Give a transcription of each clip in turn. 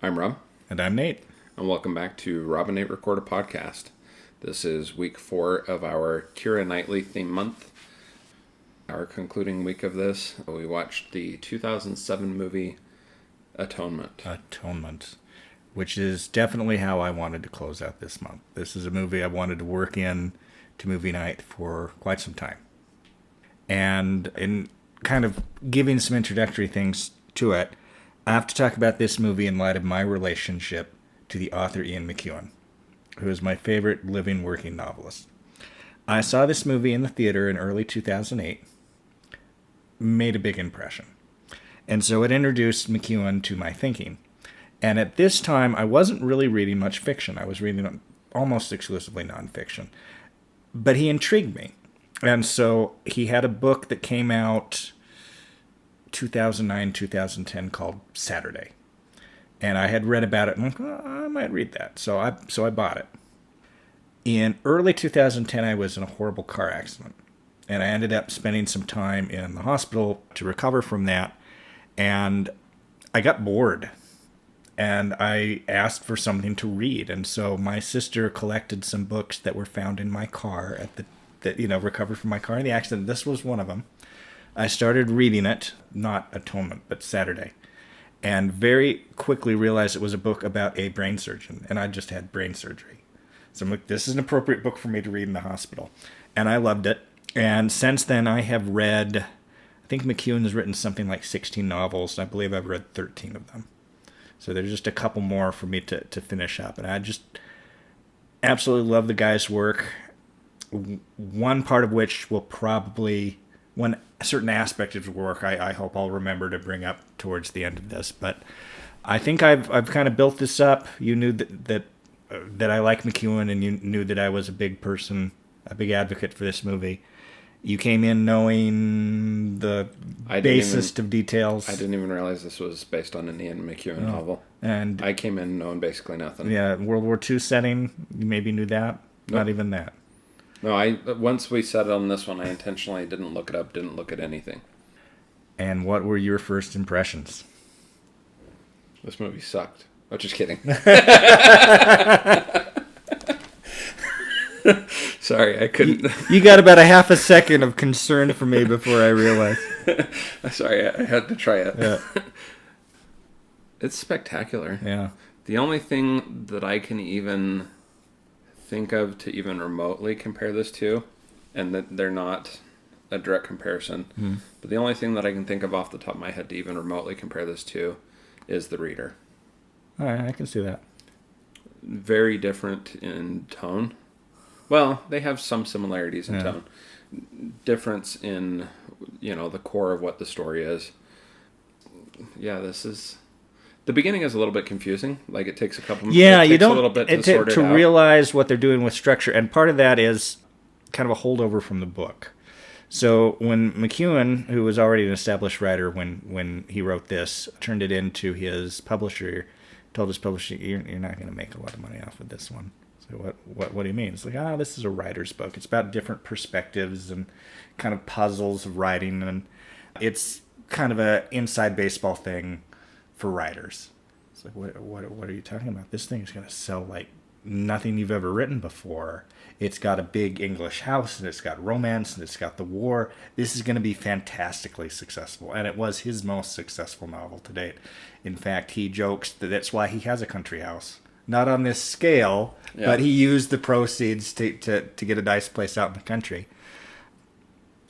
I'm Rob. And I'm Nate. And welcome back to Rob and Nate Record a Podcast. This is week 4 of our Keira Knightley theme month. Our concluding week of this, we watched the 2007 movie Atonement. Atonement, which is definitely how I wanted to close out this month. This is a movie I wanted to work in to movie night for quite some time. And in kind of giving some introductory things to it, I have to talk about this movie in light of my relationship to the author Ian McEwan, who is my favorite living working novelist. I saw this movie in the theater in early 2008, made a big impression. And so it introduced McEwan to my thinking. And at this time, I wasn't really reading much fiction. I was reading almost exclusively nonfiction. But he intrigued me. And so he had a book that came out 2009, 2010 called Saturday. And I had read about it and I'm like, oh, I might read that. So I bought it. In early 2010, I was in a horrible car accident. And I ended up spending some time in the hospital to recover from that. And I got bored. And I asked for something to read. And so my sister collected some books that were found in my car recovered from my car in the accident. This was one of them. I started reading it, not Atonement, but Saturday, and very quickly realized it was a book about a brain surgeon, and I just had brain surgery. So I'm like, this is an appropriate book for me to read in the hospital. And I loved it. And since then, I have read, I think McEwan has written something like 16 novels, and I believe I've read 13 of them. So there's just a couple more for me to finish up. And I just absolutely love the guy's work. One part of which will probably, one certain aspect of his work, I hope I'll remember to bring up towards the end of this. But I think I've kind of built this up. You knew that I like McEwan, and you knew that I was a big advocate for this movie. You came in knowing the basest of details. I didn't even realize this was based on an Ian McEwan novel. And I came in knowing basically nothing. Yeah, World War II setting, you maybe knew that. Nope. Not even that. No, once we settled on this one, I intentionally didn't look it up, didn't look at anything. And what were your first impressions? This movie sucked. Oh, just kidding. Sorry, I couldn't. You got about a half a second of concern for me before I realized. Sorry, I had to try it. Yeah. It's spectacular. Yeah. The only thing that I can even think of to even remotely compare this to, and that they're not a direct comparison, but the only thing that I can think of off the top of my head to even remotely compare this to is The Reader. All right, I can see that. Very different in tone. Well, they have some similarities in tone. Difference in, the core of what the story is. Yeah, this is... The beginning is a little bit confusing. Like, it takes a couple... Yeah, it takes you don't... a little bit to sort it out. To realize what they're doing with structure. And part of that is kind of a holdover from the book. So when McEwan, who was already an established writer when he wrote this, turned it into his publisher, told his publisher, you're not going to make a lot of money off of this one. So what do you mean? It's like, this is a writer's book. It's about different perspectives and kind of puzzles of writing. And it's kind of a inside baseball thing for writers. It's like, what are you talking about? This thing is going to sell like nothing you've ever written before. It's got a big English house, and it's got romance, and it's got the war. This is going to be fantastically successful. And it was his most successful novel to date. In fact, he jokes that that's why he has a country house. Not on this scale, but he used the proceeds to get a nice place out in the country.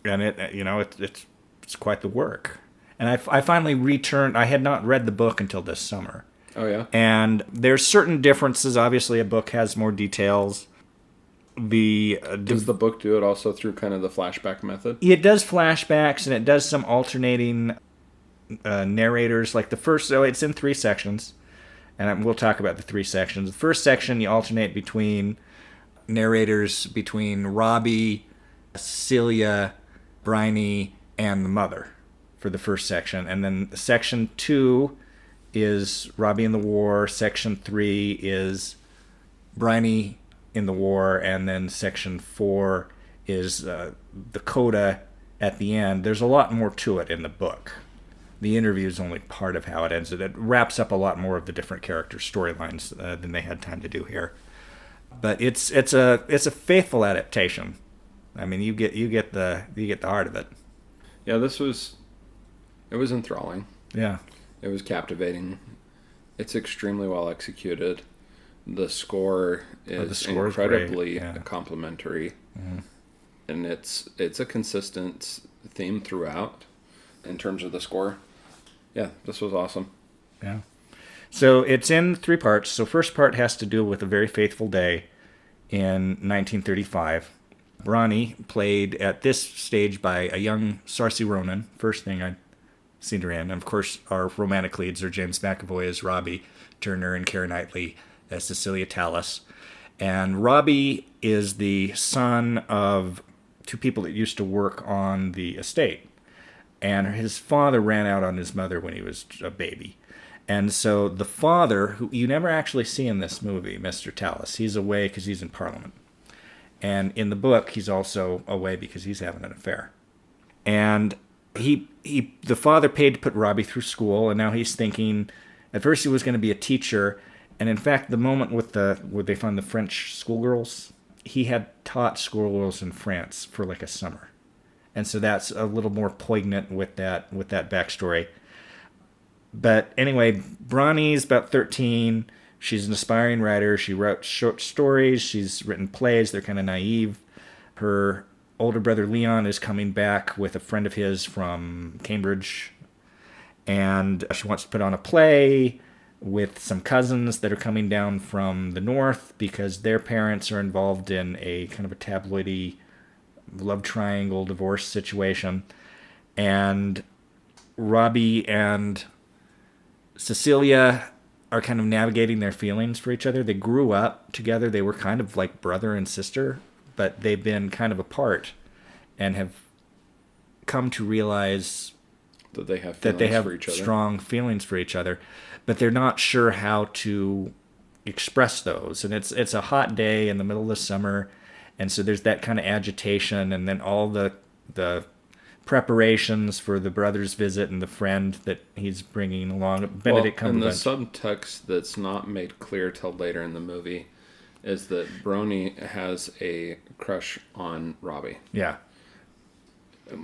And it's quite the work. And I finally returned. I had not read the book until this summer. Oh, yeah? And there's certain differences. Obviously, a book has more details. Does the book do it also through kind of the flashback method? It does flashbacks, and it does some alternating narrators. Like the first, it's in 3 sections. And we'll talk about the 3 sections. The first section, you alternate between narrators between Robbie, Celia, Bryony, and the mother for the first section. And then section 2 is Robbie in the war. Section 3 is Bryony in the war. And then section 4 is the coda at the end. There's a lot more to it in the book. The interview is only part of how it ends. It wraps up a lot more of the different character storylines than they had time to do here. But it's a faithful adaptation. I mean, you get the heart of it. Yeah, it was enthralling. Yeah. It was captivating. It's extremely well executed. The score is incredibly complimentary. Mm-hmm. And it's a consistent theme throughout in terms of the score. Yeah, this was awesome. Yeah. So it's in 3 parts. So first part has to do with A Very Faithful Day in 1935. Bronnie, played at this stage by a young Saoirse Ronan, first thing I'd seen her in. And of course, our romantic leads are James McAvoy as Robbie Turner and Keira Knightley as Cecilia Tallis. And Robbie is the son of 2 people that used to work on the estate. And his father ran out on his mother when he was a baby. And so the father, who you never actually see in this movie, Mr. Tallis, he's away because he's in Parliament. And in the book, he's also away because he's having an affair. And the father paid to put Robbie through school, and now he's thinking, at first he was going to be a teacher. And in fact, the moment where they found the French schoolgirls, he had taught schoolgirls in France for like a summer. And so that's a little more poignant with that backstory. But anyway, Bronnie's about 13. She's an aspiring writer. She wrote short stories. She's written plays. They're kind of naive. Her older brother Leon is coming back with a friend of his from Cambridge. And she wants to put on a play with some cousins that are coming down from the north because their parents are involved in a kind of a tabloidy love triangle divorce situation. And Robbie and Cecilia are kind of navigating their feelings for each other. They grew up together. They were kind of like brother and sister, but they've been kind of apart and have come to realize that they have strong feelings for each other, but they're not sure how to express those. And it's a hot day in the middle of the summer, and so there's that kind of agitation, and then all the preparations for the brother's visit and the friend that he's bringing along, Benedict Cumberbatch. And the subtext that's not made clear till later in the movie is that Bronnie has a crush on Robbie. Yeah.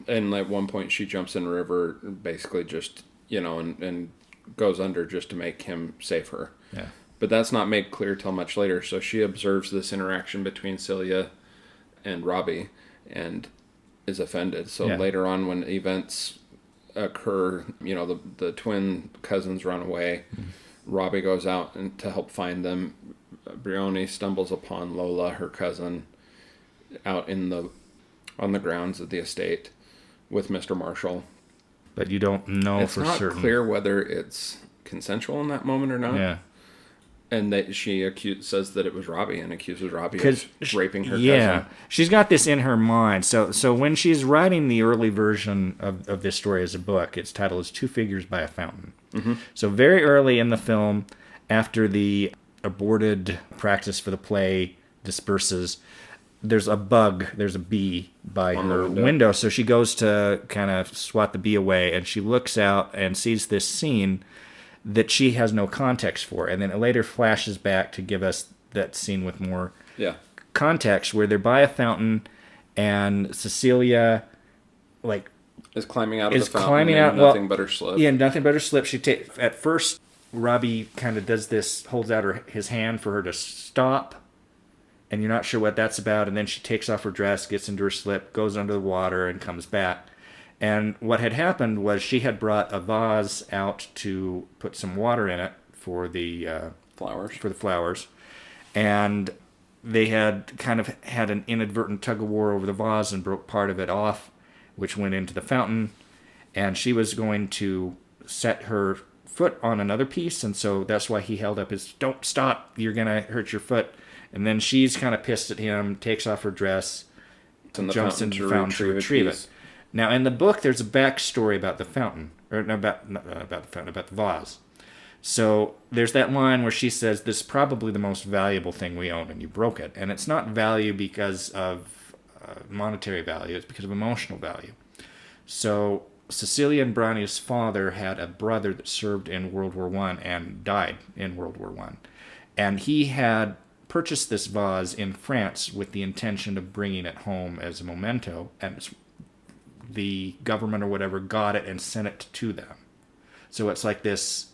And at one point she jumps in the river, basically just, and goes under just to make him save her. Yeah. But that's not made clear till much later. So she observes this interaction between Celia and Robbie and is offended. So later on, when events occur, the twin cousins run away. Mm-hmm. Robbie goes out to help find them. Bronnie stumbles upon Lola, her cousin, out on the grounds of the estate with Mr. Marshall. But you don't know for certain. It's not clear whether it's consensual in that moment or not. Yeah. And that she says that it was Robbie and accuses Robbie of raping her cousin. Yeah, she's got this in her mind. So when she's writing the early version of this story as a book, its title is 2 Figures by a Fountain. Mm-hmm. So very early in the film, after the aborted practice for the play disperses, there's a bee by her window. So she goes to kind of swat the bee away, and she looks out and sees this scene that she has no context for. And then it later flashes back to give us that scene with more context, where they're by a fountain and Cecilia is climbing out of the fountain and nothing but her slip. Yeah, nothing but her slip. At first, Robbie kind of does this, holds out his hand for her to stop, and you're not sure what that's about. And then she takes off her dress, gets into her slip, goes under the water, and comes back. And what had happened was she had brought a vase out to put some water in it for the flowers. And they had kind of had an inadvertent tug of war over the vase and broke part of it off, which went into the fountain. And she was going to set her foot on another piece, and so that's why he held up his, "Don't stop, you're going to hurt your foot." And then she's kind of pissed at him, takes off her dress, jumps into the fountain to retrieve it. Now, in the book, there's a backstory about the fountain, about the vase. So there's that line where she says, "This is probably the most valuable thing we own, and you broke it." And it's not value because of monetary value; it's because of emotional value. So Cecilia and Bronnie's father had a brother that served in World War I and died in World War I. And he had purchased this vase in France with the intention of bringing it home as a memento, and the government or whatever got it and sent it to them. So it's like this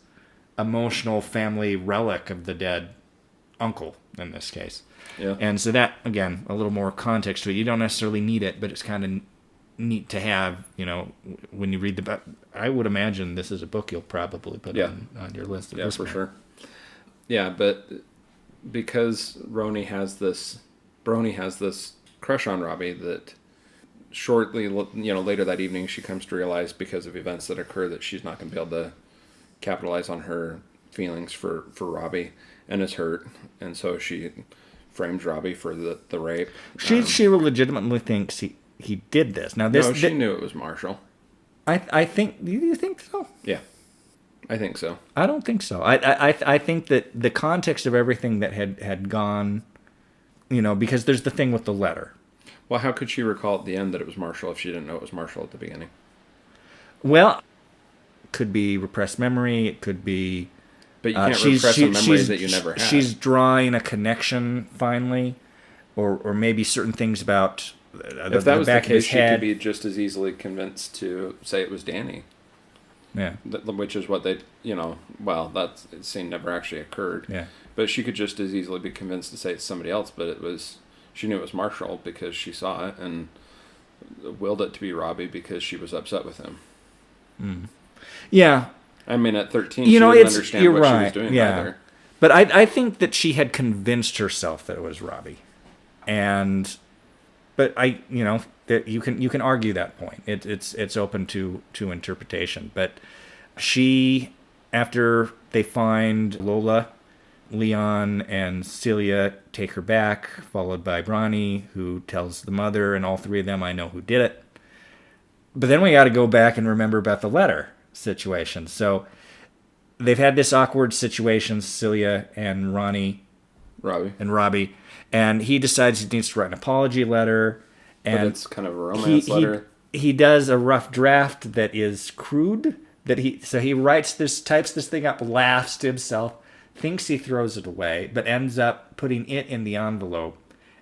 emotional family relic of the dead uncle in this case. Yeah. And so that, again, a little more context to it. You don't necessarily need it, but it's kind of neat to have, when you read the book. I would imagine this is a book you'll probably put on your list. Yeah, for sure. Yeah, but because Brony has this crush on Robbie that shortly, later that evening, she comes to realize because of events that occur that she's not going to be able to capitalize on her feelings for Robbie, and is hurt, and so she frames Robbie for the rape. She legitimately thinks he did this. Now she knew it was Marshall. I think. Do you think so? Yeah, I think so. I don't think so. I think that the context of everything that had gone, because there's the thing with the letter. Well, how could she recall at the end that it was Marshall if she didn't know it was Marshall at the beginning? Well, it could be repressed memory. It could be. But you can't repress a memory that you never had. She's drawing a connection finally, or maybe certain things about. If that was the case, she could be just as easily convinced to say it was Danny. Yeah. Which is what they, that scene never actually occurred. Yeah. But she could just as easily be convinced to say it's somebody else, but she knew it was Marshall because she saw it and willed it to be Robbie because she was upset with him. Mm. Yeah. I mean, at 13, she didn't understand what she was doing either. But I think that she had convinced herself that it was Robbie. But that you can argue that point. It's open to interpretation. But she, after they find Lola, Leon and Celia take her back, followed by Bronnie, who tells the mother, and all three of them, I know who did it. But then we got to go back and remember about the letter situation. So they've had this awkward situation, Celia and Robbie, and he decides he needs to write an apology letter. And but it's kind of a romance letter. He does a rough draft that is crude. So he types this thing up, laughs to himself, thinks he throws it away, but ends up putting it in the envelope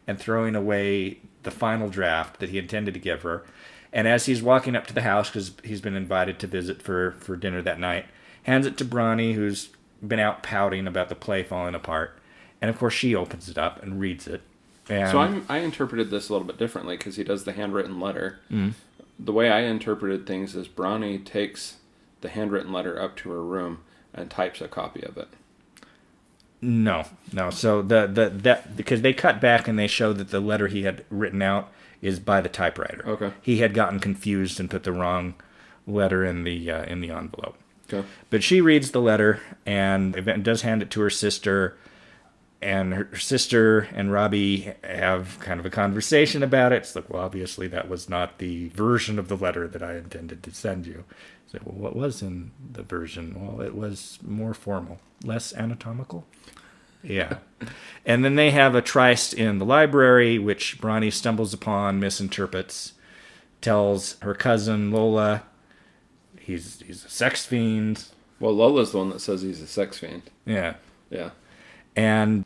and throwing away the final draft that he intended to give her. And as he's walking up to the house, because he's been invited to visit for dinner that night, hands it to Bronnie, who's been out pouting about the play falling apart. And of course she opens it up and reads it. And so I interpreted this a little bit differently because he does the handwritten letter. Mm. The way I interpreted things is Bronnie takes the handwritten letter up to her room and types a copy of it. No. So because they cut back and they show that the letter he had written out is by the typewriter. Okay. He had gotten confused and put the wrong letter in the envelope. Okay. But she reads the letter and does hand it to her sister. And her sister and Robbie have kind of a conversation about it. It's like, well, obviously that was not the version of the letter that I intended to send you. So, well, what was in the version? Well, it was more formal, less anatomical. Yeah. And then they have a tryst in the library, which Bronnie stumbles upon, misinterprets, tells her cousin Lola he's a sex fiend. Well, Lola's the one that says he's a sex fiend. Yeah. Yeah. And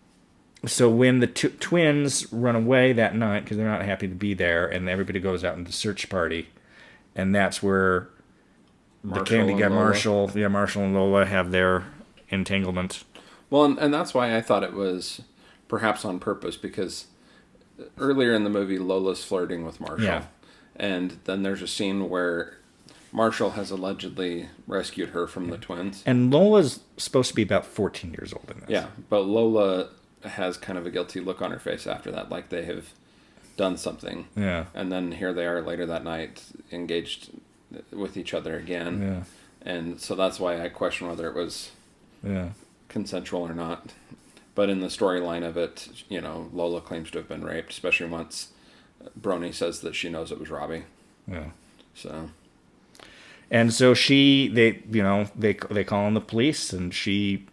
so when the twins run away that night, because they're not happy to be there, and everybody goes out in the search party, and that's where the candy guy Marshall and Lola have their entanglement. Well, and that's why I thought it was perhaps on purpose, because earlier in the movie, Lola's flirting with Marshall. Yeah. And then there's a scene where Marshall has allegedly rescued her from the twins. And Lola's supposed to be about 14 years old in this. Yeah, but Lola has kind of a guilty look on her face after that, like they have done something. Yeah. And then here they are later that night, engaged with each other again. Yeah. And so that's why I question whether it was consensual or not. But in the storyline of it, Lola claims to have been raped, especially once Bronnie says that she knows it was Robbie. Yeah. So... And so they call in the police, and she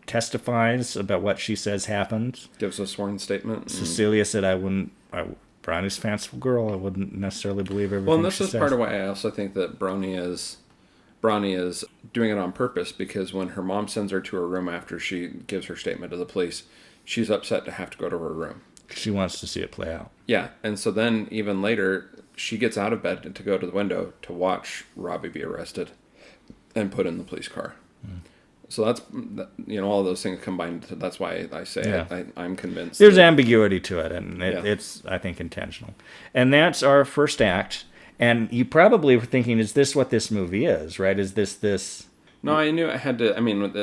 testifies about what she says happened. Gives a sworn statement. Cecilia said, I Bronny's a fanciful girl. I wouldn't necessarily believe everything Well, and this she is says. part of why I also think that Bronny is doing it on purpose, because when her mom sends her to her room after she gives her statement to the police, she's upset to have to go to her room. She wants to see it play out. Yeah, and so then even later, she gets out of bed to go to the window to watch Robbie be arrested and put in the police car. So that's, all of those things combined. That's why I say I'm convinced. There's ambiguity to it, and it's, I think, intentional. And that's our first act. And you probably were thinking, is this what this movie is, right? Is this... No, I knew it had to... I mean,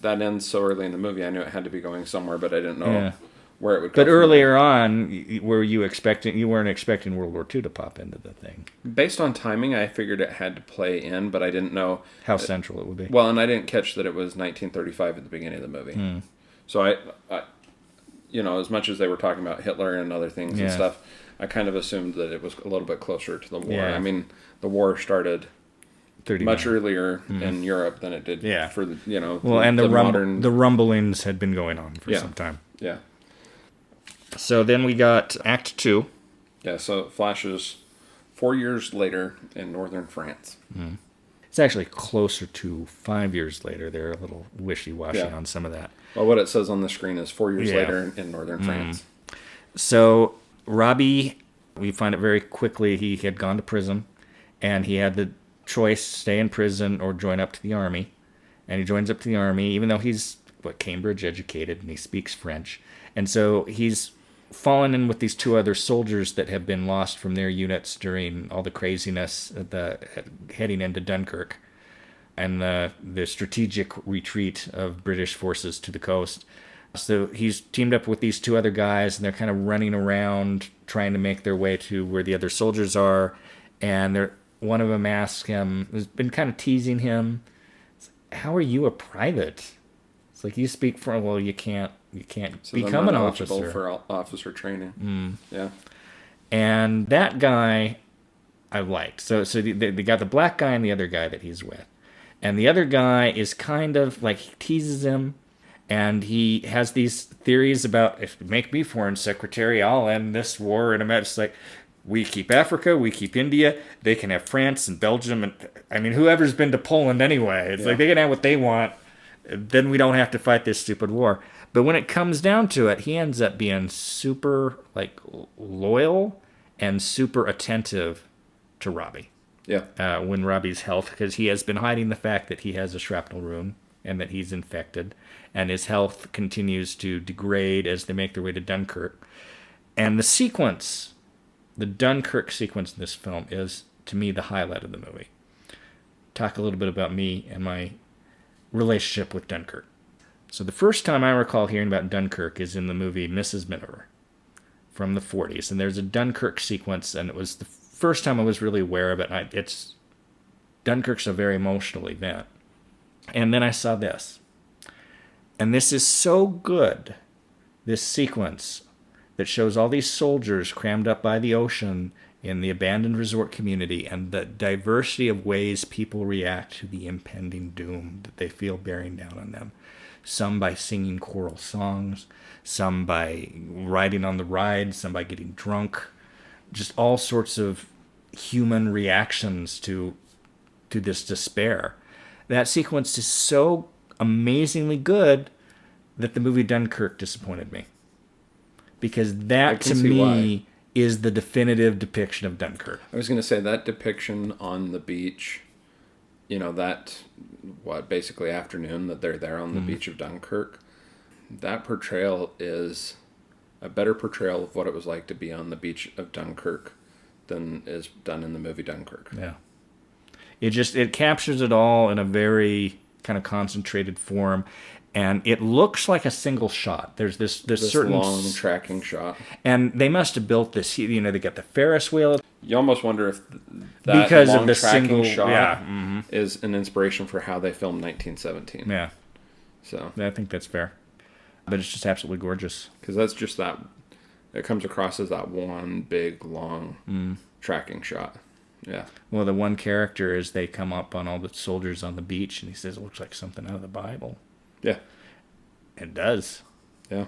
that ends so early in the movie, I knew it had to be going somewhere, but I didn't know where it would go. But earlier on, were you expecting... You weren't expecting World War II to pop into the thing. Based on timing, I figured it had to play in, but I didn't know... How central it would be. Well, and I didn't catch that it was 1935 at the beginning of the movie. So I as much as they were talking about Hitler and other things and stuff, I kind of assumed that it was a little bit closer to the war. Yeah. I mean, the war started 39. much earlier in Europe than it did for the, Well, and the modern... the rumblings had been going on for some time. Yeah. So then we got Act 2. Yeah, so it flashes 4 years later in northern France. It's actually closer to 5 years later. They're a little wishy-washy on some of that. Well, what it says on the screen is 4 years later in northern France. So Robbie, we find it very quickly, he had gone to prison, and he had the choice, stay in prison or join up to the army. And he joins up to the army, even though he's, Cambridge educated, and he speaks French. And so he's fallen in with these two other soldiers that have been lost from their units during all the craziness at heading into Dunkirk and the strategic retreat of British forces to the coast. So he's teamed up with these two other guys, and they're kind of running around trying to make their way to where the other soldiers are. And one of them asks him, has been kind of teasing him, "How are you a private?" It's like, you speak for, well, you can't become an officer. For officer training. Yeah. And that guy I liked. So they got the black guy and the other guy that he's with. And the other guy is kind of like, he teases him, and he has these theories about, if you make me foreign secretary, I'll end this war. And it's like, we keep Africa, we keep India, they can have France and Belgium. And I mean, whoever's been to Poland anyway, it's like they can have what they want. Then we don't have to fight this stupid war. But when it comes down to it, he ends up being super loyal and super attentive to Robbie. Yeah. When Robbie's health, because he has been hiding the fact that he has a shrapnel wound and that he's infected, and his health continues to degrade as they make their way to Dunkirk. And the Dunkirk sequence in this film is, to me, the highlight of the movie. Talk a little bit about me and my relationship with Dunkirk. So the first time I recall hearing about Dunkirk is in the movie Mrs. Miniver from the 40s. And there's a Dunkirk sequence, and it was the first time I was really aware of it. Dunkirk's a very emotional event. And then I saw this. And this is so good, this sequence that shows all these soldiers crammed up by the ocean in the abandoned resort community, and the diversity of ways people react to the impending doom that they feel bearing down on them. Some by singing choral songs, some by riding on the ride, some by getting drunk. Just all sorts of human reactions to this despair. That sequence is so amazingly good that the movie Dunkirk disappointed me. Because that, to me, is the definitive depiction of Dunkirk. I was going to say, that depiction on the beach, basically afternoon that they're there on the beach of Dunkirk, that portrayal is a better portrayal of what it was like to be on the beach of Dunkirk than is done in the movie Dunkirk. Yeah. It captures it all in a very kind of concentrated form. And it looks like a single shot. There's this certain long tracking shot, and they must have built this. They got the Ferris wheel. You almost wonder if that because long of the tracking single shot is an inspiration for how they filmed 1917. Yeah, so I think that's fair. But it's just absolutely gorgeous, because that's just that. It comes across as that one big long tracking shot. Yeah. Well, the one character is they come up on all the soldiers on the beach, and he says it looks like something out of the Bible. Yeah. It does. Yeah.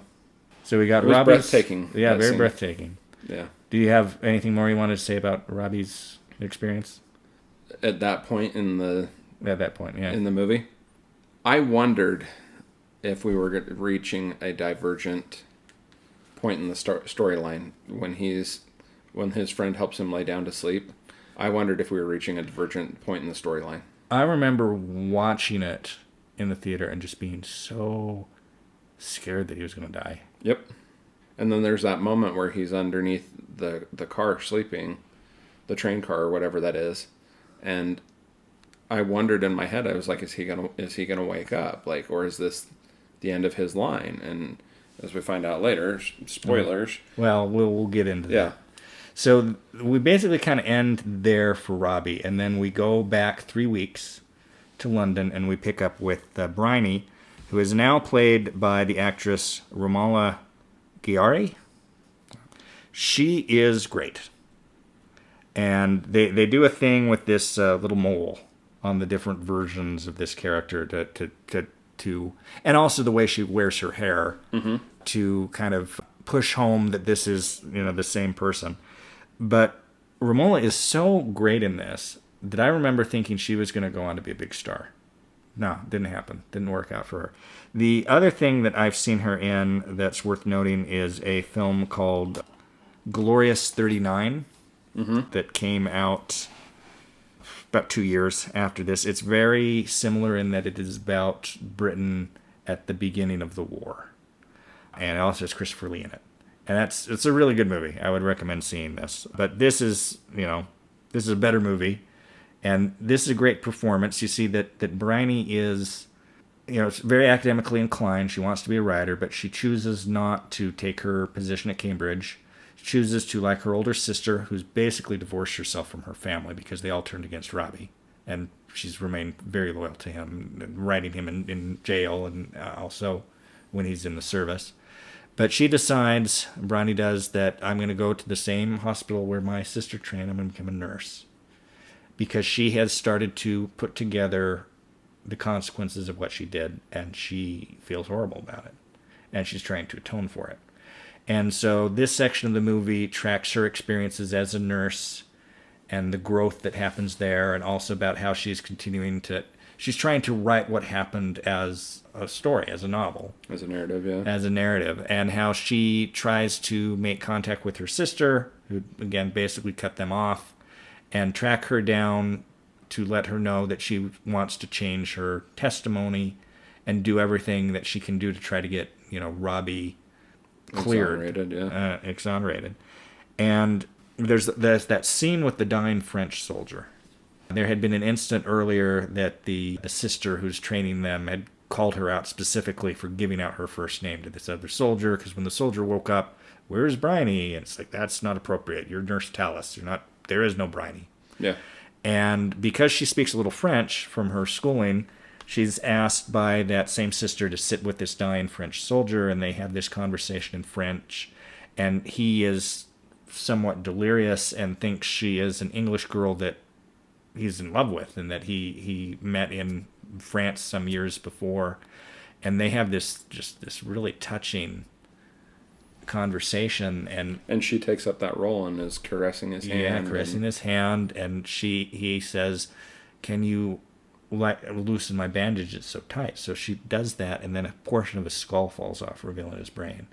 So we got Robbie's... breathtaking. Yeah, very scene. breathtaking. Yeah. Do you have anything more you wanted to say about Robbie's experience? At that point At that point, yeah. in the movie, I wondered if we were reaching a divergent point in the storyline when his friend helps him lay down to sleep. I wondered if we were reaching a divergent point in the storyline. I remember watching it in the theater and just being so scared that he was going to die. Yep. And then there's that moment where he's underneath the car sleeping, the train car or whatever that is, and I wondered in my head, I was like, is he gonna wake up, like, or is this the end of his line? And as we find out later, spoilers. Well, we'll get into Yeah. that. So we basically kind of end there for Robbie, and then we go back 3 weeks to London, and we pick up with Bryony, who is now played by the actress Romola Garai. She is great. And they do a thing with this little mole on the different versions of this character to and also the way she wears her hair to kind of push home that this is, the same person. But Romola is so great in this that I remember thinking she was going to go on to be a big star. No, didn't happen. Didn't work out for her. The other thing that I've seen her in that's worth noting is a film called Glorious 39 that came out about 2 years after this. It's very similar in that it is about Britain at the beginning of the war. And it also has Christopher Lee in it. And it's a really good movie. I would recommend seeing this. But this is a better movie. And this is a great performance. You see that Bryony is, very academically inclined. She wants to be a writer, but she chooses not to take her position at Cambridge. She chooses to, like her older sister, who's basically divorced herself from her family because they all turned against Robbie. And she's remained very loyal to him, writing him in jail and also when he's in the service. But she decides, Bryony does, that I'm going to go to the same hospital where my sister trained. I'm going to become a nurse. Because she has started to put together the consequences of what she did, and she feels horrible about it. And she's trying to atone for it. And so this section of the movie tracks her experiences as a nurse and the growth that happens there, and also about how she's she's trying to write what happened as a story, as a novel. As a narrative, yeah. As a narrative, and how she tries to make contact with her sister, who, again, basically cut them off, and track her down to let her know that she wants to change her testimony and do everything that she can do to try to get, Robbie cleared. Exonerated, yeah. Exonerated. And there's that scene with the dying French soldier. There had been an incident earlier that the sister who's training them had called her out specifically for giving out her first name to this other soldier, because when the soldier woke up, where's Bryony? And it's like, that's not appropriate. You're Nurse Tallis. There is no Bryony. Yeah. And because she speaks a little French from her schooling, she's asked by that same sister to sit with this dying French soldier, and they have this conversation in French. And he is somewhat delirious and thinks she is an English girl that he's in love with and that he met in France some years before. And they have this really touching conversation, and she takes up that role and is caressing his hand. Yeah, caressing his hand, and he says, "Can you loosen my bandages so tight?" So she does that, and then a portion of his skull falls off, revealing his brain.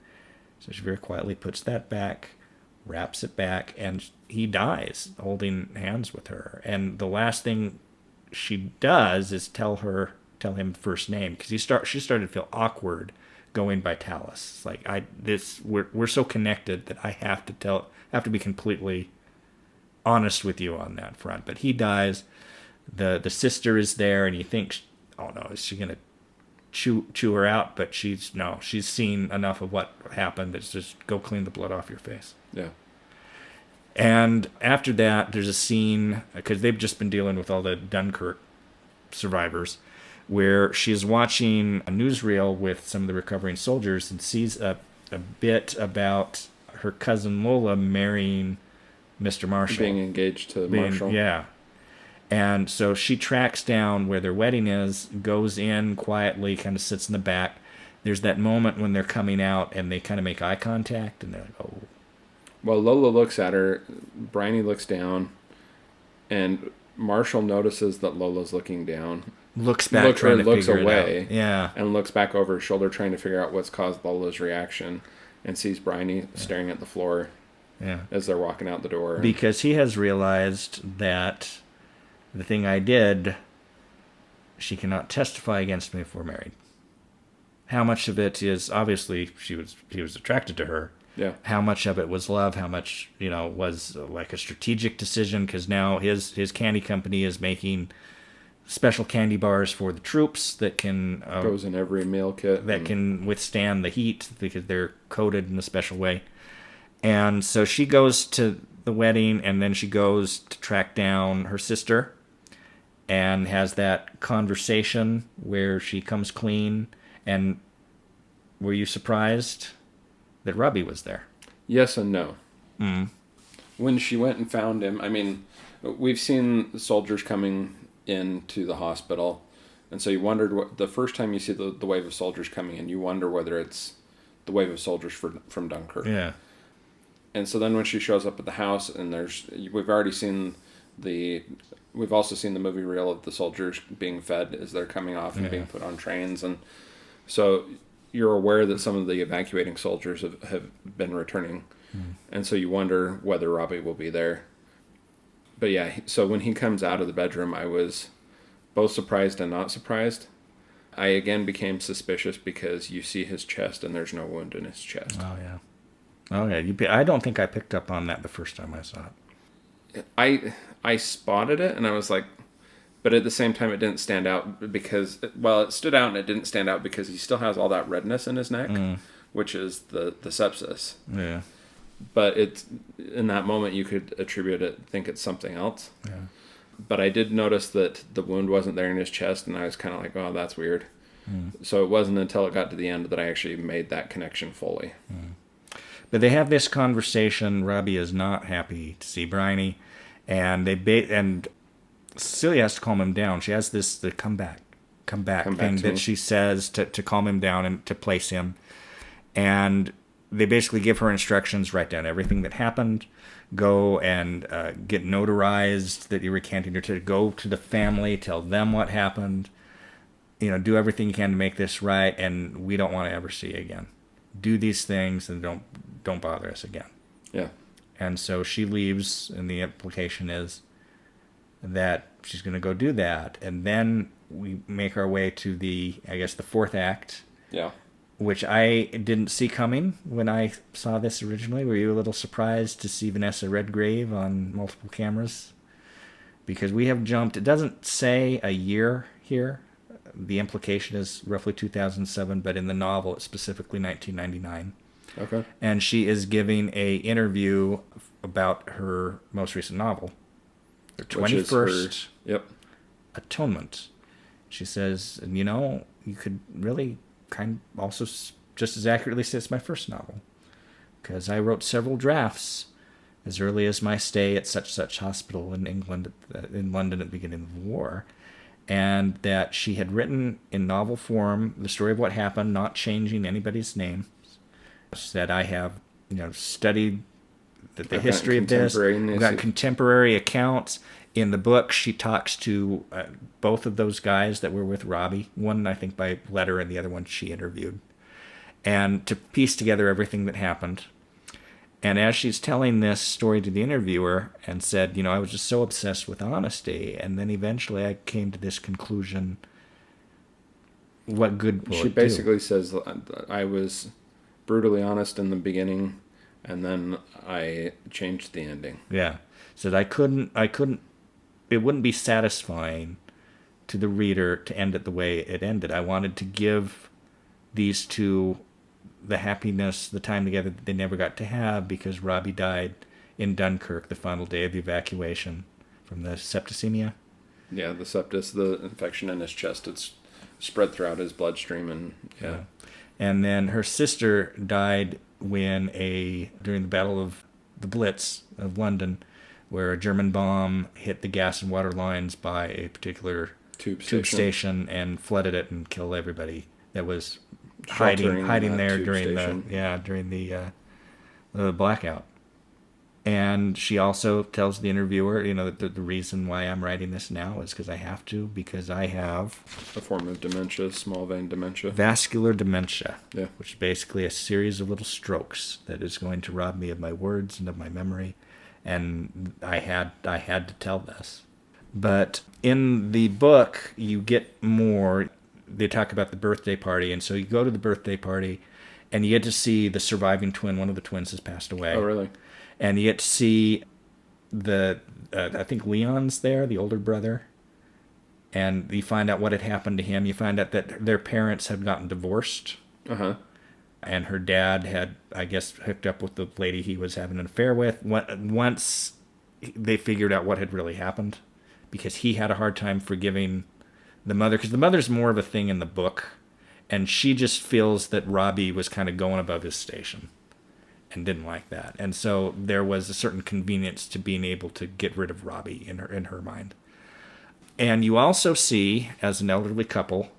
So she very quietly puts that back, wraps it back, and he dies holding hands with her. And the last thing she does is tell him first name, because she started to feel awkward going by Tallis. It's like, we're so connected that I have to be completely honest with you on that front. But he dies. The sister is there, and you think, oh no, is she gonna chew her out? But she's seen enough of what happened. It's just, go clean the blood off your face. Yeah. And after that, there's a scene, because they've just been dealing with all the Dunkirk survivors, where she is watching a newsreel with some of the recovering soldiers and sees a bit about her cousin Lola marrying Mr. Marshall. Being engaged to Marshall. Yeah. And so she tracks down where their wedding is, goes in quietly, kind of sits in the back. There's that moment when they're coming out and they kind of make eye contact, and they're like, oh. Well, Lola looks at her, Bryony looks down, and Marshall notices that Lola's looking down. Looks back trying to looks figure away, it out. Yeah. and looks back over her shoulder trying to figure out what's caused Lola's reaction, and sees Bryony staring at the floor as they're walking out the door. Because he has realized that the thing I did, she cannot testify against me if we're married. How much of it is, obviously, he was attracted to her. Yeah. How much of it was love? How much, was like a strategic decision? Because now his candy company is making special candy bars for the troops that can goes in every meal kit that can withstand the heat because they're coated in a special way. And so she goes to the wedding, and then she goes to track down her sister and has that conversation where she comes clean. And were you surprised that Robbie was there? Yes and no. Mm. When she went and found him, I mean, we've seen soldiers coming into the hospital, and so you wondered the first time you see the wave of soldiers coming in, you wonder whether it's the wave of soldiers from Dunkirk. Yeah. And so then when she shows up at the house, and we've also seen the movie reel of the soldiers being fed as they're coming off and being put on trains, and so you're aware that some of the evacuating soldiers have been returning, and so you wonder whether Robbie will be there. But yeah, so when he comes out of the bedroom, I was both surprised and not surprised. I again became suspicious because you see his chest and there's no wound in his chest. Oh, yeah. Oh, yeah. I don't think I picked up on that the first time I saw it. I spotted it and I was like, but at the same time it didn't stand out because, well, it stood out and it didn't stand out because he still has all that redness in his neck, which is the sepsis. Yeah. But it's in that moment you could attribute it, think it's something else. Yeah. But I did notice that the wound wasn't there in his chest, and I was kind of like, oh, that's weird. So it wasn't until it got to the end that I actually made that connection fully. But they have this conversation. Robbie is not happy to see Bryony, and and Cecilia has to calm him down. She has the come back thing that she says to calm him down and to place him. And they basically give her instructions, write down everything that happened, go and get notarized that you're recanting her, to go to the family, tell them what happened, do everything you can to make this right, and we don't want to ever see you again. Do these things and don't bother us again. Yeah. And so she leaves, and the implication is that she's going to go do that. And then we make our way to the fourth act. Yeah. Which I didn't see coming when I saw this originally. Were you a little surprised to see Vanessa Redgrave on multiple cameras? Because we have jumped, it doesn't say a year here. The implication is roughly 2007, but in the novel it's specifically 1999. Okay. And she is giving a interview about her most recent novel, her 21st Atonement. She says, you could really kind of also just as accurately say it's my first novel, because I wrote several drafts as early as my stay at such hospital in England, in London at the beginning of the war, and that she had written in novel form the story of what happened, not changing anybody's name. She said, I have studied the history of this. I've got contemporary accounts. In the book, she talks to both of those guys that were with Robbie. One, I think, by letter, and the other one she interviewed. And to piece together everything that happened. And as she's telling this story to the interviewer and said, I was just so obsessed with honesty. And then eventually I came to this conclusion. What good will it do? She basically says, I was brutally honest in the beginning, and then I changed the ending. Yeah. Said I couldn't, it wouldn't be satisfying to the reader to end it the way it ended. I wanted to give these two the happiness, the time together that they never got to have, because Robbie died in Dunkirk the final day of the evacuation from the septicemia. Yeah, the septis, the infection in his chest, it's spread throughout his bloodstream, and yeah. And then her sister died during the Battle of the Blitz of London, where a German bomb hit the gas and water lines by a particular tube station and flooded it and killed everybody that was hiding there during the blackout. And she also tells the interviewer, that the reason why I'm writing this now is because I have to, because I have A form of dementia, small vein dementia. vascular dementia, Yeah. which is basically a series of little strokes that is going to rob me of my words and of my memory. And I had to tell this. But in the book, you get more. They talk about the birthday party, and so you go to the birthday party, and you get to see the surviving twin. One of the twins has passed away. Oh, really? And you get to see I think Leon's there, the older brother. And you find out what had happened to him. You find out that their parents had gotten divorced. Uh-huh. And her dad had, I guess, hooked up with the lady he was having an affair with. Once they figured out what had really happened, because he had a hard time forgiving the mother, because the mother's more of a thing in the book, and she just feels that Robbie was kind of going above his station and didn't like that. And so there was a certain convenience to being able to get rid of Robbie in her mind. And you also see, as an elderly couple,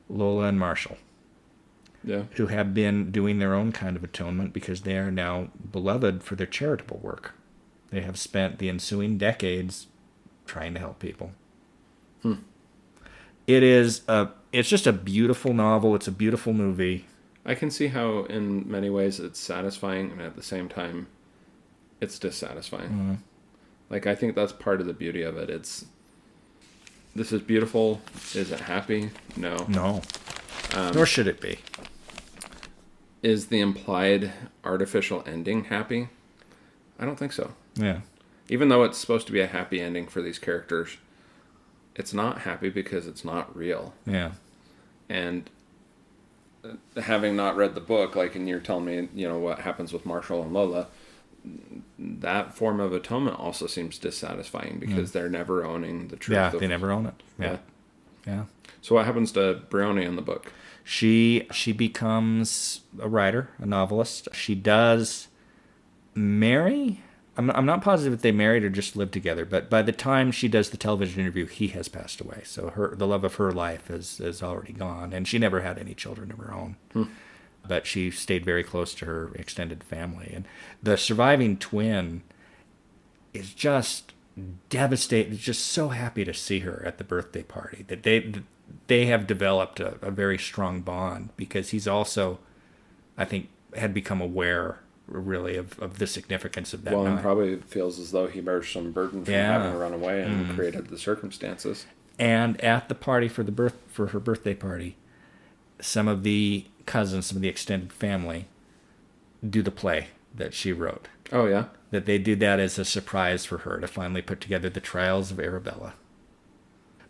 Lola and Marshall, Yeah. who have been doing their own kind of atonement because they are now beloved for their charitable work. They have spent the ensuing decades trying to help people. It's just a beautiful novel. It's a beautiful movie. I can see how, in many ways, it's satisfying, and at the same time, it's dissatisfying. Mm-hmm. Like, I think that's part of the beauty of it. This is beautiful. Is it happy? No. No. Nor should it be. Is the implied artificial ending happy? I don't think so. Yeah. Even though it's supposed to be a happy ending for these characters, it's not happy because it's not real. Yeah. And having not read the book, like, and you're telling me, what happens with Marshall and Lola, that form of atonement also seems dissatisfying because they're never owning the truth. Yeah, they never own it. Yeah. So what happens to Brioni in the book? She becomes a writer, a novelist. She does marry. I'm not positive if they married or just lived together, but by the time she does the television interview, he has passed away. So the love of her life is already gone, and she never had any children of her own. But she stayed very close to her extended family. And the surviving twin is just devastated, just so happy to see her at the birthday party. That they have developed a very strong bond, because he's also, I think, had become aware, really, of the significance of that night. And probably feels as though he bears some burden from having run away and created the circumstances. And at the party for her birthday party, some of the cousins, some of the extended family, do the play that she wrote. Oh, yeah? That they did that as a surprise for her to finally put together the Trials of Arabella.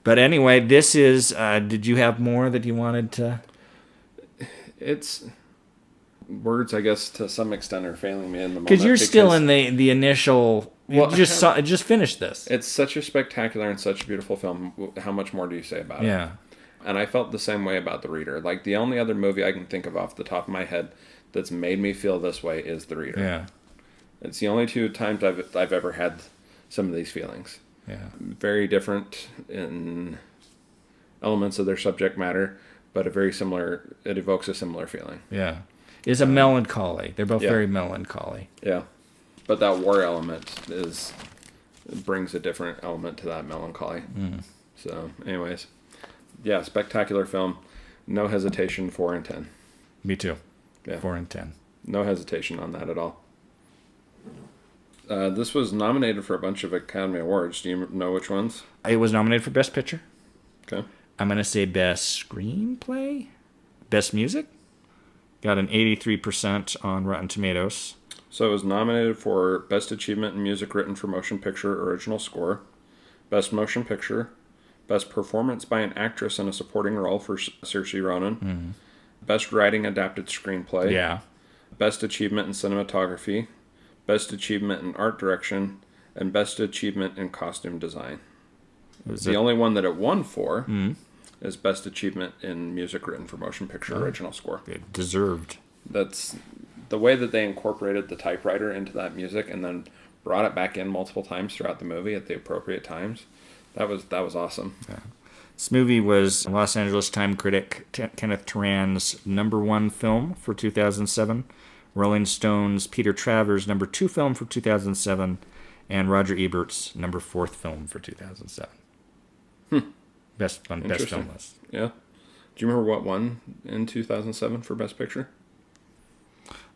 But anyway, this is... did you have more that you wanted to... It's... Words, I guess, to some extent are failing me in the moment. Because you're still in the initial... You just finished this. It's such a spectacular and such a beautiful film. How much more do you say about it? Yeah. And I felt the same way about The Reader. Like, the only other movie I can think of off the top of my head that's made me feel this way is The Reader. Yeah. It's the only two times I've ever had some of these feelings. Yeah. Very different in elements of their subject matter, but it evokes a similar feeling. Yeah. It's a melancholy. They're both very melancholy. Yeah. But that war element brings a different element to that melancholy. So, anyways. Yeah, spectacular film. No hesitation, 4 and 10. Me too. Yeah. 4 and 10. No hesitation on that at all. This was nominated for a bunch of Academy Awards. Do you know which ones? It was nominated for Best Picture. Okay. I'm going to say Best Screenplay. Best Music. Got an 83% on Rotten Tomatoes. So it was nominated for Best Achievement in Music Written for Motion Picture Original Score, Best Motion Picture, Best Performance by an Actress in a Supporting Role for Saoirse Ronan, Best Writing Adapted Screenplay, Best Achievement in Cinematography, Best Achievement in Art Direction, and Best Achievement in Costume Design. The only one that it won for is Best Achievement in Music Written for Motion Picture Original Score. It deserved. That's the way that they incorporated the typewriter into that music and then brought it back in multiple times throughout the movie at the appropriate times. That was awesome. Yeah. This movie was Los Angeles Times critic Kenneth Turan's #1 film for 2007, Rolling Stone's Peter Travers' number 2 film for 2007, and Roger Ebert's number 4th film for 2007. Best film list. Yeah. Do you remember what won in 2007 for Best Picture?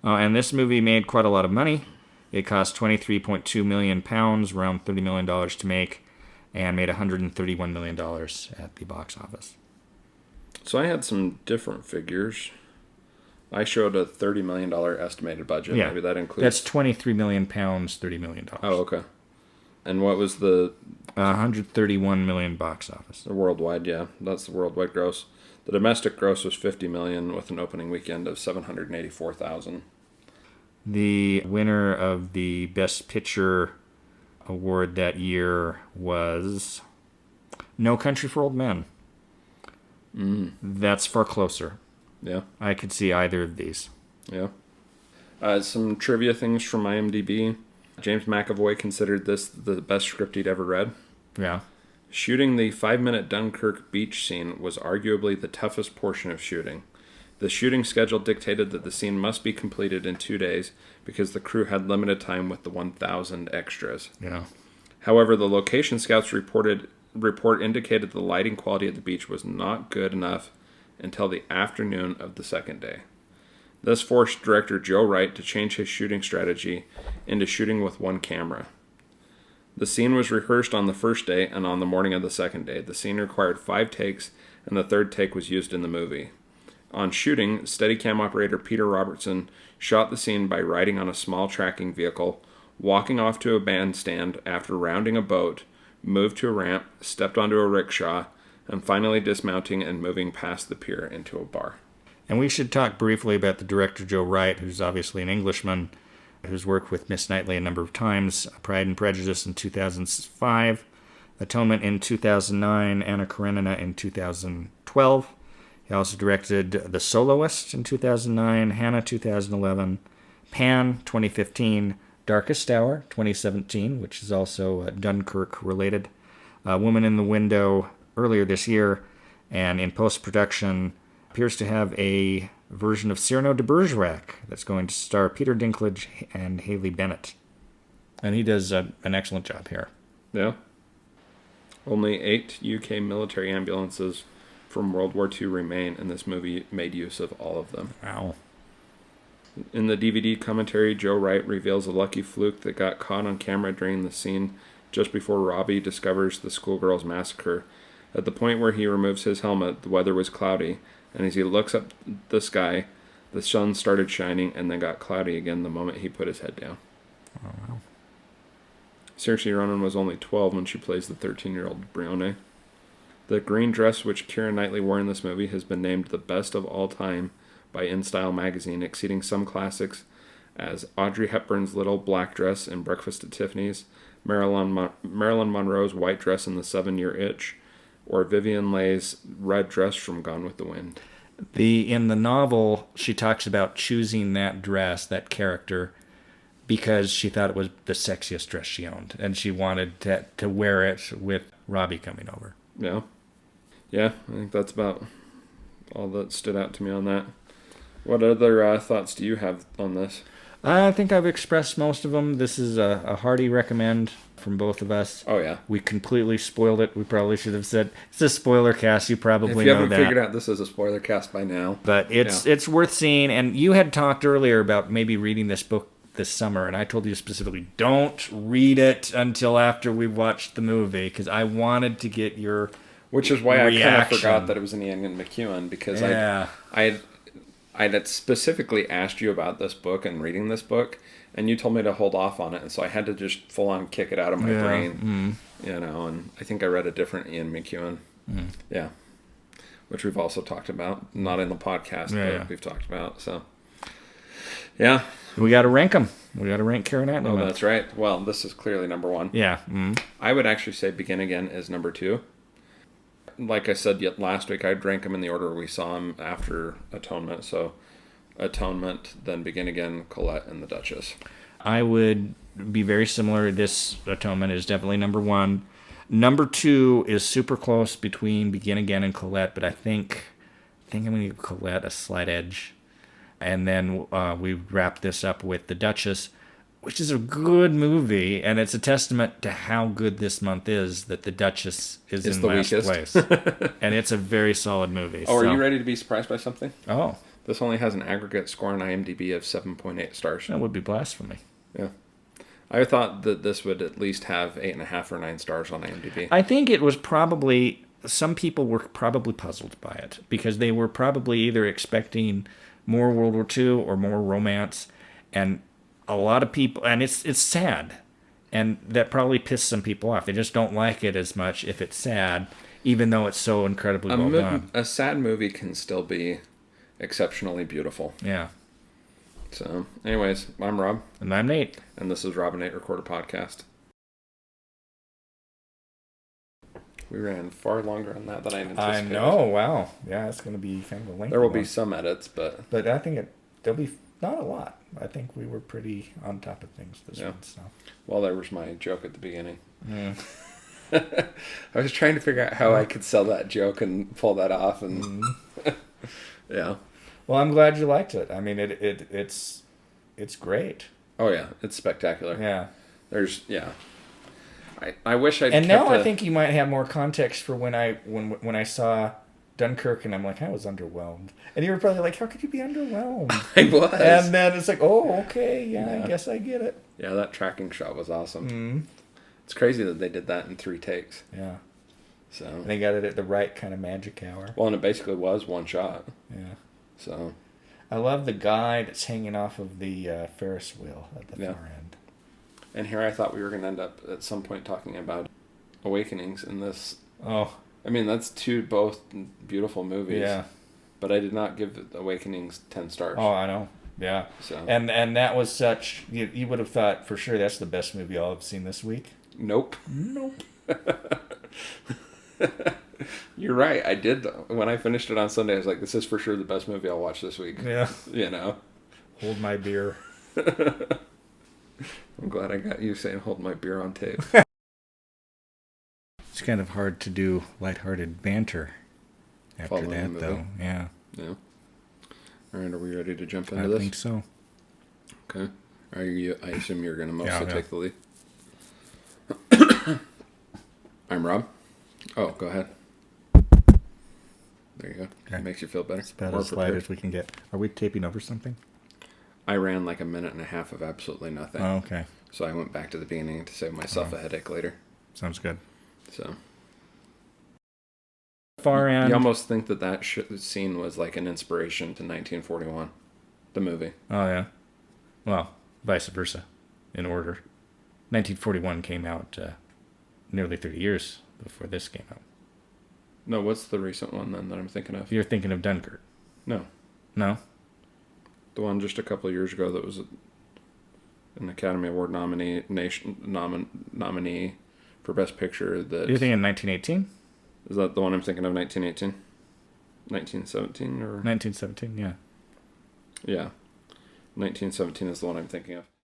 And this movie made quite a lot of money. It cost £23.2 million, around $30 million to make, and made $131 million at the box office. So I had some different figures. I showed a $30 million estimated budget. Yeah. Maybe that includes... That's £23 million, $30 million. Oh, okay. And what was the... 131 million box office. The worldwide, yeah. That's the worldwide gross. The domestic gross was $50 million with an opening weekend of $784,000. The winner of the Best Picture award that year was No Country for Old Men. That's far closer. Yeah. I could see either of these. Yeah. Some trivia things from IMDb. James McAvoy considered this the best script he'd ever read. Yeah. Shooting the 5-minute Dunkirk beach scene was arguably the toughest portion of shooting. The shooting schedule dictated that the scene must be completed in 2 days because the crew had limited time with the 1,000 extras. Yeah. However, the location scouts report indicated the lighting quality at the beach was not good enough until the afternoon of the second day. This forced director Joe Wright to change his shooting strategy into shooting with one camera. The scene was rehearsed on the first day, and on the morning of the second day, the scene required 5 takes, and the third take was used in the movie. On shooting, Steadicam operator Peter Robertson shot the scene by riding on a small tracking vehicle, walking off to a bandstand after rounding a boat, moved to a ramp, stepped onto a rickshaw, and finally dismounting and moving past the pier into a bar. And we should talk briefly about the director Joe Wright, who's obviously an Englishman, who's worked with Miss Knightley a number of times. Pride and Prejudice in 2005, Atonement in 2009, Anna Karenina in 2012. He also directed The Soloist in 2009, Hannah 2011, Pan 2015, Darkest Hour 2017, which is also Dunkirk related, Woman in the Window earlier this year, and in post-production appears to have a version of Cyrano de Bergerac that's going to star Peter Dinklage and Haley Bennett. And he does an excellent job here. Yeah. Only 8 UK military ambulances from World War II remain, and this movie made use of all of them. Wow. In the DVD commentary, Joe Wright reveals a lucky fluke that got caught on camera during the scene just before Robbie discovers the schoolgirls' massacre. At the point where he removes his helmet, the weather was cloudy, and as he looks up the sky, the sun started shining and then got cloudy again the moment he put his head down. Oh, wow. Saoirse Ronan was only 12 when she plays the 13-year-old Brione. The green dress which Keira Knightley wore in this movie has been named the best of all time by InStyle magazine, exceeding some classics as Audrey Hepburn's little black dress in Breakfast at Tiffany's, Marilyn Monroe's white dress in The 7-Year Itch, or Vivian Leigh's red dress from Gone with the Wind. In the novel, she talks about choosing that dress, that character, because she thought it was the sexiest dress she owned, and she wanted to wear it with Robbie coming over. Yeah. Yeah, I think that's about all that stood out to me on that. What other thoughts do you have on this? I think I've expressed most of them. This is a hearty recommend from both of us. Oh, yeah. We completely spoiled it. We probably should have said, it's a spoiler cast. You probably know that. If you haven't figured out this is a spoiler cast by now. But it's worth seeing. And you had talked earlier about maybe reading this book this summer, and I told you specifically, don't read it until after we watched the movie, because I wanted to get your Which is why reaction. I kind of forgot that it was in Ian McEwan, because I had specifically asked you about this book and reading this book, and you told me to hold off on it, and so I had to just full on kick it out of my brain, and I think I read a different Ian McEwan, which we've also talked about, not in the podcast, but we've talked about, so, yeah. We got to rank them. We got to rank Keira Knightley. Oh, that's right. Well, this is clearly number 1. Yeah. I would actually say Begin Again is number 2. Like I said last week, I'd rank them in the order we saw them after Atonement. So Atonement, then Begin Again, Colette, and the Duchess. I would be very similar. This Atonement is definitely number 1. Number 2 is super close between Begin Again and Colette, but I think I'm going to give Colette a slight edge. And then we wrap this up with The Duchess, which is a good movie, and it's a testament to how good this month is that The Duchess is in the last weakest. place. And it's a very solid movie. Oh, are you ready to be surprised by something? Oh. This only has an aggregate score on IMDb of 7.8 stars. That would be blasphemy. Yeah. I thought that this would at least have 8.5 or 9 stars on IMDb. I think it was probably, some people were probably puzzled by it because they were probably either expecting more World War II or more romance, and a lot of people, and it's sad, and that probably pissed some people off. They just don't like it as much if it's sad, even though it's so incredibly well done. A sad movie can still be exceptionally beautiful. Yeah. So, anyways, I'm Rob. And I'm Nate. And this is Rob and Nate Record a Podcast. We ran far longer on that than I anticipated. I know, wow. Yeah, it's going to be kind of a lengthy There will one. be some edits, but I think there'll be not a lot. I think we were pretty on top of things this one. So. Well, there was my joke at the beginning. Mm. I was trying to figure out how I could sell that joke and pull that off, and yeah. Well, I'm glad you liked it. I mean, it's great. Oh yeah, it's spectacular. Yeah. I wish I'd. And now I think you might have more context for when I saw Dunkirk, and I'm like, I was underwhelmed, and you were probably like, how could you be underwhelmed? I was. And then it's like, oh, okay, yeah. I guess I get it. Yeah, that tracking shot was awesome. Mm-hmm. It's crazy that they did that in 3 takes. Yeah. So. And they got it at the right kind of magic hour. Well, and it basically was one shot. Yeah. So. I love the guy that's hanging off of the Ferris wheel at the far end. And here I thought we were going to end up at some point talking about Awakenings in this. Oh. I mean, that's both beautiful movies. Yeah. But I did not give Awakenings 10 stars. Oh, I know. Yeah. So. And that was such... You would have thought for sure that's the best movie I'll have seen this week. Nope. You're right. I did. When I finished it on Sunday, I was like, this is for sure the best movie I'll watch this week. Yeah. You know? Hold my beer. I'm glad I got you saying hold my beer on tape. It's kind of hard to do lighthearted banter after Following that, though. Yeah. Yeah. All right, are we ready to jump into this? I think so. Okay. I assume you're going to mostly take the lead. I'm Rob. Oh, go ahead. There you go. Okay. It makes you feel better. It's about as light as we can get. Are we taping over something? I ran like a minute and a half of absolutely nothing. Oh, okay. So I went back to the beginning to save myself a headache later. Sounds good. So. Far end. You almost think that scene was like an inspiration to 1941, the movie. Oh, yeah. Well, vice versa, in order. 1941 came out nearly 30 years before this came out. No, what's the recent one then that I'm thinking of? You're thinking of Dunkirk. No. No? The one just a couple of years ago that was an Academy Award nominee for Best Picture. That You're thinking 1918? Is that the one I'm thinking of, 1918? 1917 or? 1917, yeah. Yeah. 1917 is the one I'm thinking of.